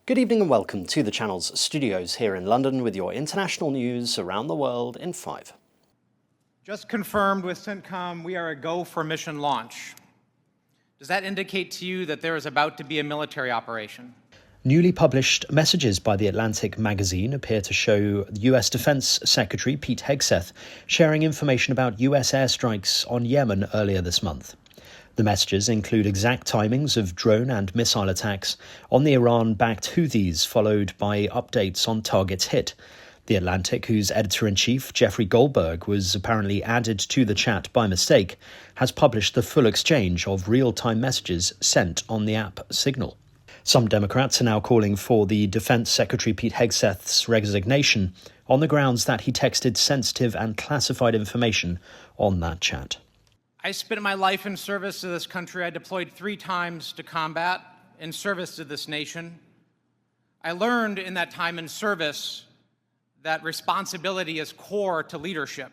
Good evening and welcome to the channel's studios here in London with your international news around the world in 5. Just confirmed with CENTCOM, we are a go for mission launch. Does that indicate to you that there is about to be a military operation? Newly published messages by The Atlantic magazine appear to show US Defense Secretary Pete Hegseth sharing information about US airstrikes on Yemen earlier this month. The messages include exact timings of drone and missile attacks on the Iran-backed Houthis, followed by updates on targets hit. The Atlantic, whose editor-in-chief, Jeffrey Goldberg, was apparently added to the chat by mistake, has published the full exchange of real-time messages sent on the app Signal. Some Democrats are now calling for the Defense Secretary Pete Hegseth's resignation on the grounds that he texted sensitive and classified information on that chat. I spent my life in service to this country. I deployed 3 times to combat in service to this nation. I learned in that time in service that responsibility is core to leadership.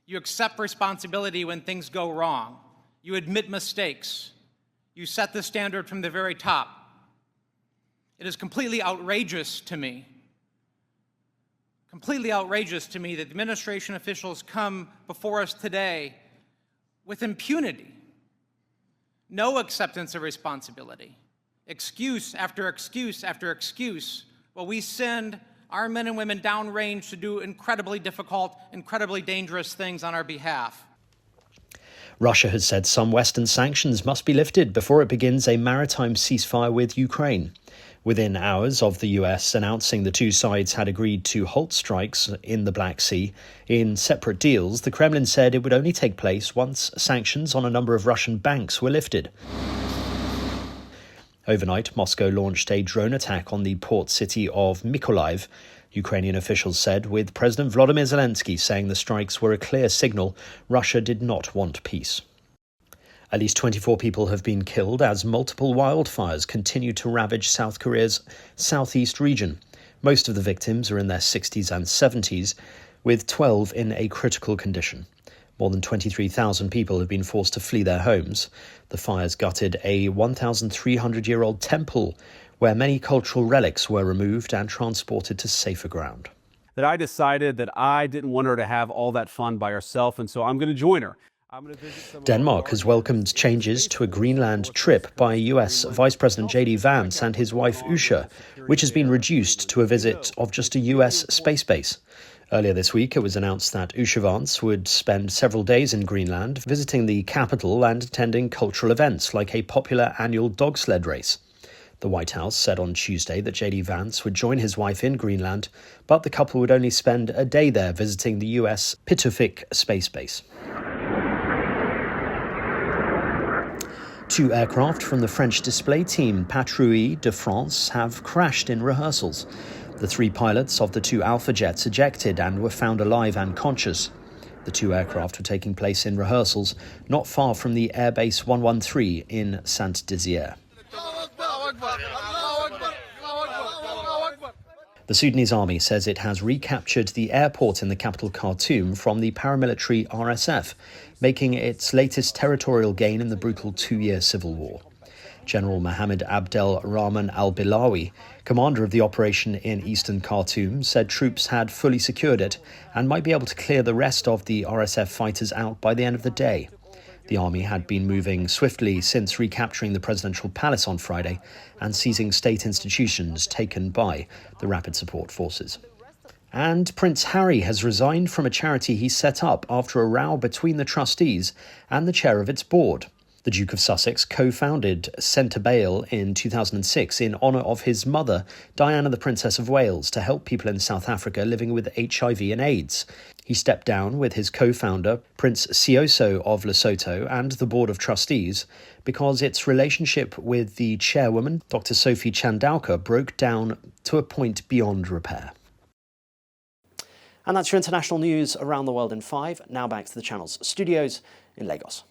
You accept responsibility when things go wrong. You admit mistakes. You set the standard from the very top. It is completely outrageous to me that administration officials come before us today with impunity, no acceptance of responsibility, excuse after excuse after excuse, while we send our men and women downrange to do incredibly difficult, incredibly dangerous things on our behalf. Russia has said some Western sanctions must be lifted before it begins a maritime ceasefire with Ukraine. Within hours of the US announcing the two sides had agreed to halt strikes in the Black Sea in separate deals, the Kremlin said it would only take place once sanctions on a number of Russian banks were lifted. Overnight, Moscow launched a drone attack on the port city of Mykolaiv, Ukrainian officials said, with President Volodymyr Zelensky saying the strikes were a clear signal Russia did not want peace. At least 24 people have been killed as multiple wildfires continue to ravage South Korea's southeast region. Most of the victims are in their 60s and 70s, with 12 in a critical condition. More than 23,000 people have been forced to flee their homes. The fires gutted a 1,300-year-old temple where many cultural relics were removed and transported to safer ground. That I decided that I didn't want her to have all that fun by herself, and so I'm going to join her. Denmark has welcomed changes to a Greenland trip by US Vice President J.D. Vance and his wife Usha, which has been reduced to a visit of just a US space base. Earlier this week, it was announced that Usha Vance would spend several days in Greenland, visiting the capital and attending cultural events like a popular annual dog sled race. The White House said on Tuesday that J.D. Vance would join his wife in Greenland, but the couple would only spend a day there visiting the US Pitufik space base. 2 aircraft from the French display team Patrouille de France have crashed in rehearsals. The 3 pilots of the 2 Alpha jets ejected and were found alive and conscious. The 2 aircraft were taking place in rehearsals not far from the Airbase 113 in Saint-Dizier. The Sudanese army says it has recaptured the airport in the capital Khartoum from the paramilitary RSF, making its latest territorial gain in the brutal 2-year civil war. General Mohammed Abdel Rahman al-Bilawi, commander of the operation in eastern Khartoum, said troops had fully secured it and might be able to clear the rest of the RSF fighters out by the end of the day. The army had been moving swiftly since recapturing the presidential palace on Friday and seizing state institutions taken by the Rapid Support Forces. And Prince Harry has resigned from a charity he set up after a row between the trustees and the chair of its board. The Duke of Sussex co-founded Centre Bail in 2006 in honour of his mother, Diana the Princess of Wales, to help people in South Africa living with HIV and AIDS. He stepped down with his co-founder, Prince Siyoso of Lesotho, and the Board of Trustees because its relationship with the chairwoman, Dr. Sophie Chandauka, broke down to a point beyond repair. And that's your international news around the world in 5. Now back to the channel's studios in Lagos.